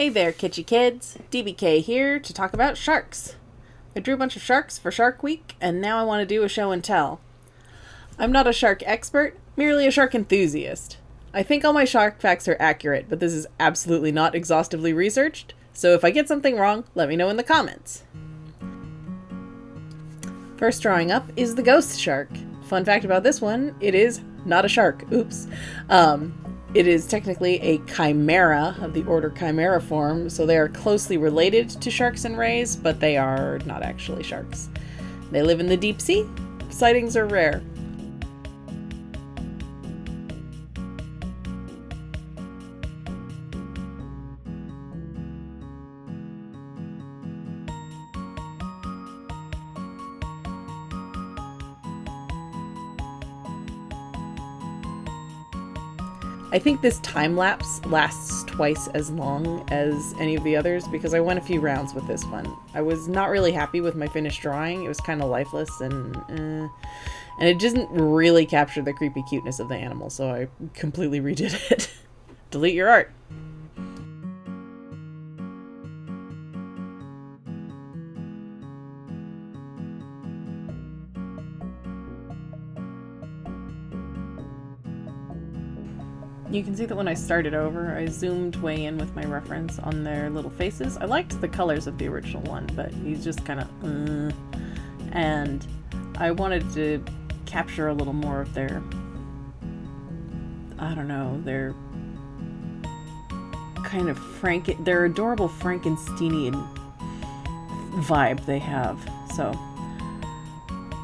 Hey there, kitschy kids. DBK here to talk about sharks. I drew a bunch of sharks for Shark Week, and now I want to do a show and tell. I'm not a shark expert, merely a shark enthusiast. I think all my shark facts are accurate, but this is absolutely not exhaustively researched, so if I get something wrong, let me know in the comments. First drawing up is the ghost shark. Fun fact about this one, it is not a shark. Oops. It is technically a chimera of the order Chimeriform, so they are closely related to sharks and rays, but they are not actually sharks. They live in the deep sea. Sightings are rare. I think this time lapse lasts twice as long as any of the others because I went a few rounds with this one. I was not really happy with my finished drawing. It was kind of lifeless and it didn't really capture the creepy cuteness of the animal, so I completely redid it. Delete your art. You can see that when I started over, I zoomed way in with my reference on their little faces. I liked the colors of the original one, but he's just kind of, and I wanted to capture a little more of their, I don't know, their kind of their adorable Frankensteinian vibe they have. So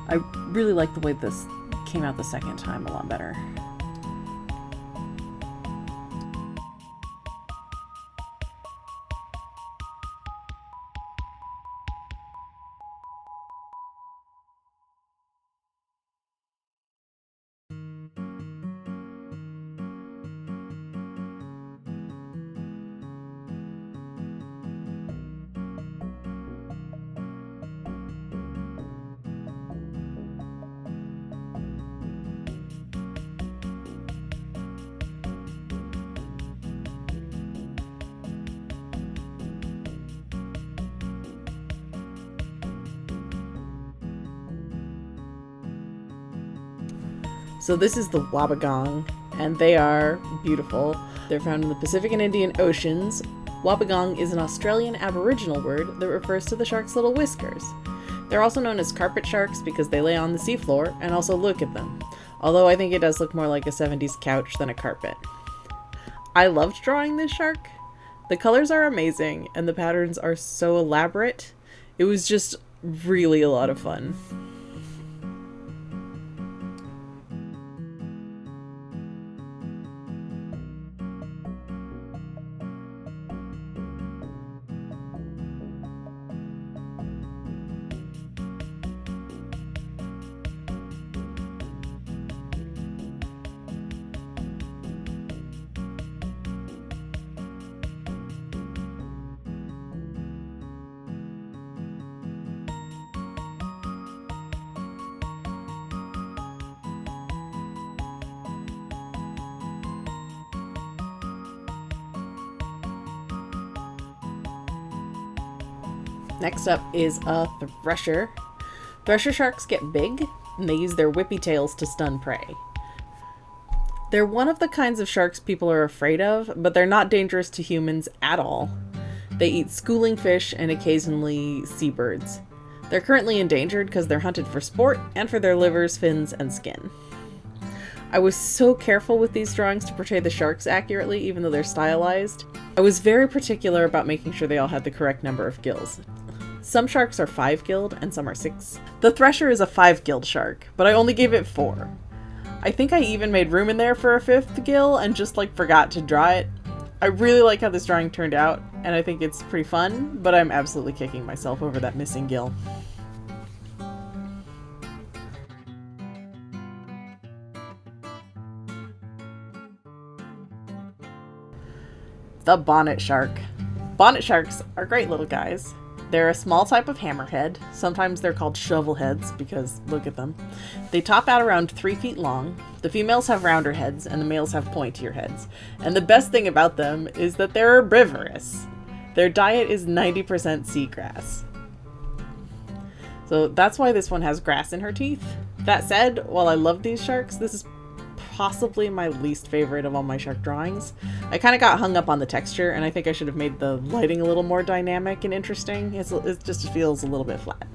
I really like the way this came out the second time a lot better. So this is the Wobbegong, and they are beautiful. They're found in the Pacific and Indian Oceans. Wobbegong is an Australian Aboriginal word that refers to the shark's little whiskers. They're also known as carpet sharks because they lay on the seafloor and also look at them, although I think it does look more like a 70s couch than a carpet. I loved drawing this shark. The colors are amazing, and the patterns are so elaborate. It was just really a lot of fun. Next up is a thresher. Thresher sharks get big, and they use their whippy tails to stun prey. They're one of the kinds of sharks people are afraid of, but they're not dangerous to humans at all. They eat schooling fish and occasionally seabirds. They're currently endangered because they're hunted for sport and for their livers, fins, and skin. I was so careful with these drawings to portray the sharks accurately, even though they're stylized. I was very particular about making sure they all had the correct number of gills. Some sharks are 5-gilled and some are 6. The thresher is a 5-gilled shark, but I only gave it 4. I think I even made room in there for a 5th gill and just forgot to draw it. I really like how this drawing turned out, and I think it's pretty fun, but I'm absolutely kicking myself over that missing gill. The bonnet shark. Bonnet sharks are great little guys. They're a small type of hammerhead. Sometimes they're called shovel heads because look at them. They top out around 3 feet long. The females have rounder heads and the males have pointier heads. And the best thing about them is that they're herbivorous. Their diet is 90% seagrass. So that's why this one has grass in her teeth. That said, while I love these sharks, this is possibly my least favorite of all my shark drawings. I kind of got hung up on the texture, and I think I should have made the lighting a little more dynamic and interesting. It just feels a little bit flat.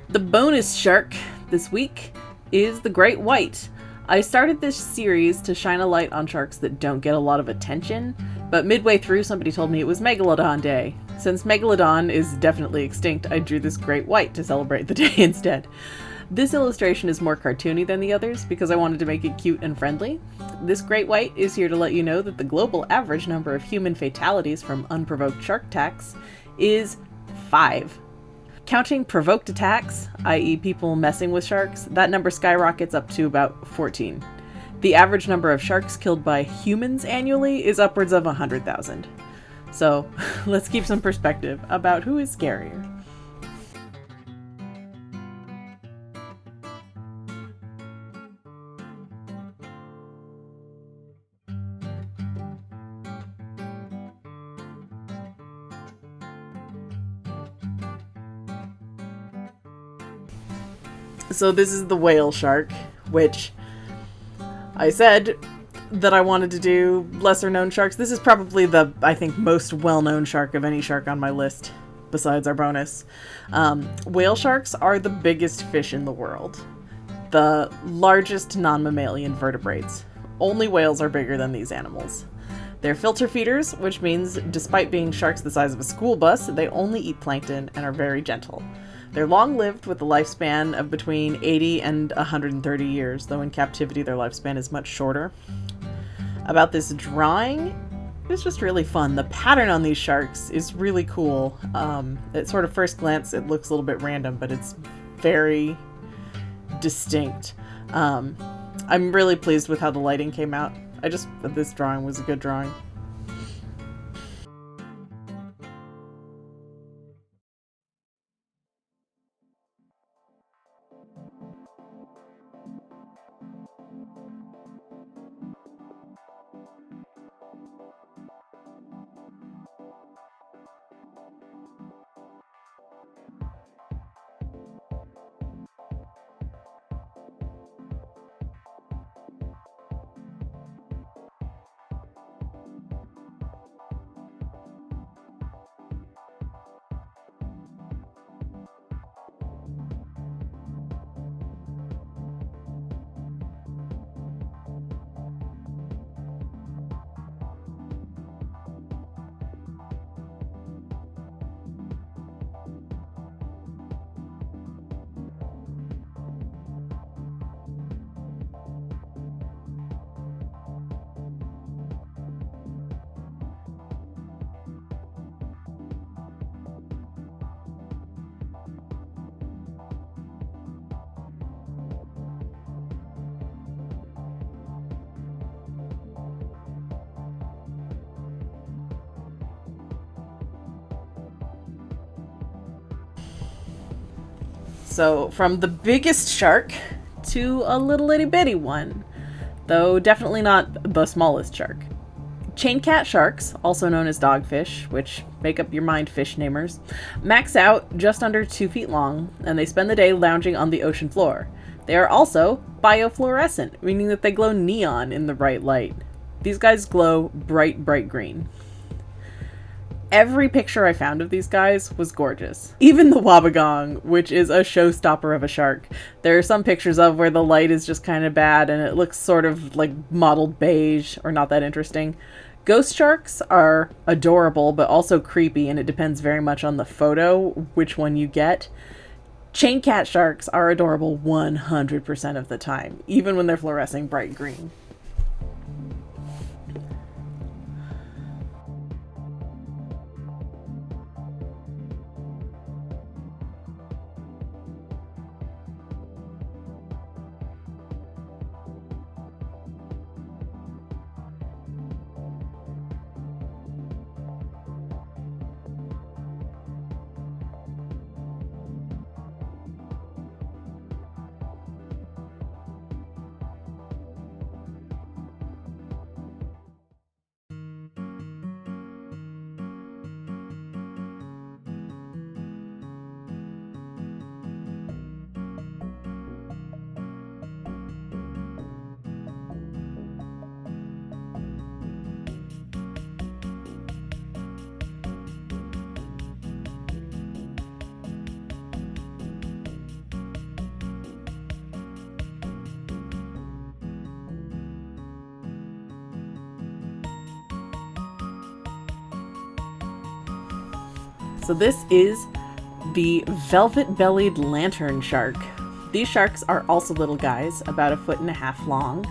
The bonus shark this week is the great white. I started this series to shine a light on sharks that don't get a lot of attention, but midway through somebody told me it was Megalodon Day. Since Megalodon is definitely extinct, I drew this great white to celebrate the day instead. This illustration is more cartoony than the others because I wanted to make it cute and friendly. This great white is here to let you know that the global average number of human fatalities from unprovoked shark attacks is 5. Counting provoked attacks, i.e. people messing with sharks, that number skyrockets up to about 14. The average number of sharks killed by humans annually is upwards of 100,000. So let's keep some perspective about who is scarier. So this is the whale shark, which I said that I wanted to do lesser known sharks. This is probably the, I think, most well-known shark of any shark on my list, besides our bonus. Whale sharks are the biggest fish in the world. The largest non-mammalian vertebrates. Only whales are bigger than these animals. They're filter feeders, which means despite being sharks the size of a school bus, they only eat plankton and are very gentle. They're long-lived with a lifespan of between 80 and 130 years, though in captivity their lifespan is much shorter. About this drawing, it's just really fun. The pattern on these sharks is really cool. At sort of first glance, it looks a little bit random, but it's very distinct. I'm really pleased with how the lighting came out. This drawing was a good drawing. So from the biggest shark to a little itty bitty one, though definitely not the smallest shark. Chain cat sharks, also known as dogfish, which make up your mind fish namers, max out just under 2 feet long, and they spend the day lounging on the ocean floor. They are also biofluorescent, meaning that they glow neon in the bright light. These guys glow bright, bright green. Every picture I found of these guys was gorgeous. Even the Wobbegong, which is a showstopper of a shark. There are some pictures of where the light is just kind of bad and it looks sort of like mottled beige or not that interesting. Ghost sharks are adorable but also creepy, and it depends very much on the photo which one you get. Chain cat sharks are adorable 100% of the time, even when they're fluorescing bright green. So this is the velvet-bellied lantern shark. These sharks are also little guys, about 1.5 feet long.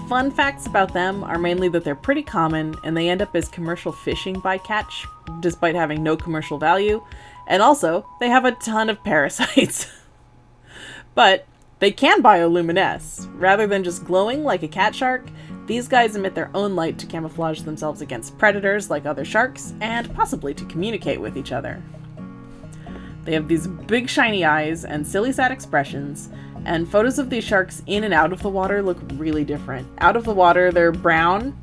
Fun facts about them are mainly that they're pretty common and they end up as commercial fishing bycatch, despite having no commercial value. And also, they have a ton of parasites. But they can bioluminesce. Rather than just glowing like a cat shark, these guys emit their own light to camouflage themselves against predators like other sharks, and possibly to communicate with each other. They have these big shiny eyes and silly sad expressions, and photos of these sharks in and out of the water look really different. Out of the water, they're brown,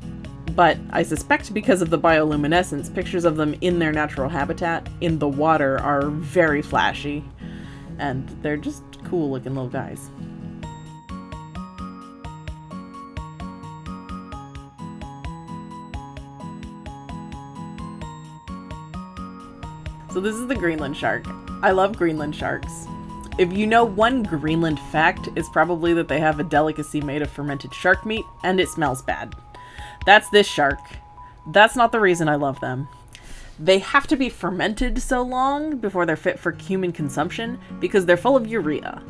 but I suspect because of the bioluminescence, pictures of them in their natural habitat in the water are very flashy, and they're just cool looking little guys. So this is the Greenland shark. I love Greenland sharks. If you know one Greenland fact, it's probably that they have a delicacy made of fermented shark meat, and it smells bad. That's this shark. That's not the reason I love them. They have to be fermented so long before they're fit for human consumption because they're full of urea,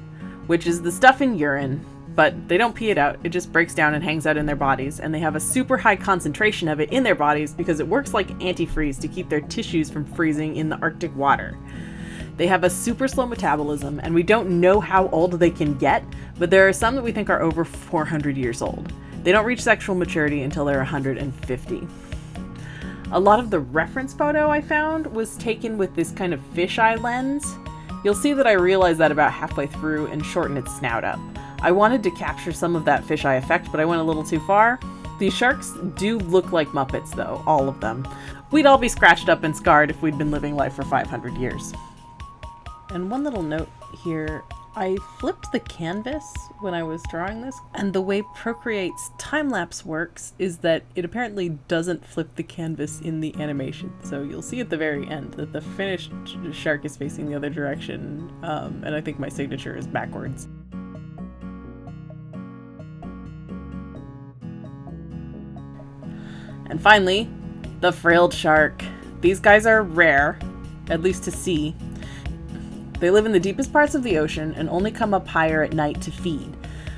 which is the stuff in urine, but they don't pee it out. It just breaks down and hangs out in their bodies, and they have a super high concentration of it in their bodies because it works like antifreeze to keep their tissues from freezing in the Arctic water. They have a super slow metabolism, and we don't know how old they can get, but there are some that we think are over 400 years old. They don't reach sexual maturity until they're 150. A lot of the reference photo I found was taken with this kind of fisheye lens. You'll see that I realized that about halfway through and shortened its snout up. I wanted to capture some of that fisheye effect, but I went a little too far. These sharks do look like Muppets though, all of them. We'd all be scratched up and scarred if we'd been living life for 500 years. And one little note here, I flipped the canvas when I was drawing this, and the way Procreate's time-lapse works is that it apparently doesn't flip the canvas in the animation. So you'll see at the very end that the finished shark is facing the other direction, and I think my signature is backwards. And finally, the frilled shark. These guys are rare, at least to see. They live in the deepest parts of the ocean and only come up higher at night to feed.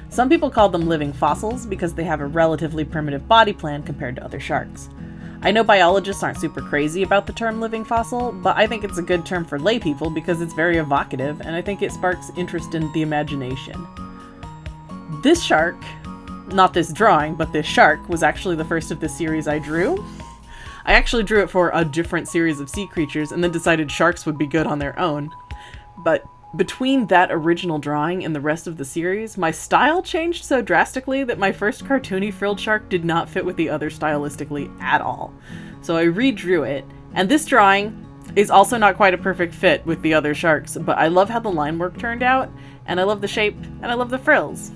Some people call them living fossils because they have a relatively primitive body plan compared to other sharks. I know biologists aren't super crazy about the term living fossil, but I think it's a good term for lay people because it's very evocative and I think it sparks interest in the imagination. This shark, not this drawing, but this shark, was actually the first of the series I drew. I actually drew it for a different series of sea creatures and then decided sharks would be good on their own. But between that original drawing and the rest of the series, my style changed so drastically that my first cartoony frilled shark did not fit with the other stylistically at all. So I redrew it, and this drawing is also not quite a perfect fit with the other sharks, but I love how the line work turned out, and I love the shape, and I love the frills.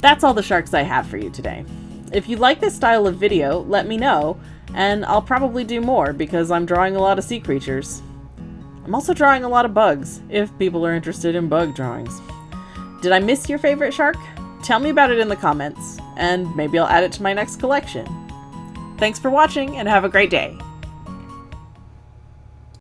That's all the sharks I have for you today. If you like this style of video, let me know, and I'll probably do more because I'm drawing a lot of sea creatures. I'm also drawing a lot of bugs, if people are interested in bug drawings. Did I miss your favorite shark? Tell me about it in the comments, and maybe I'll add it to my next collection. Thanks for watching, and have a great day!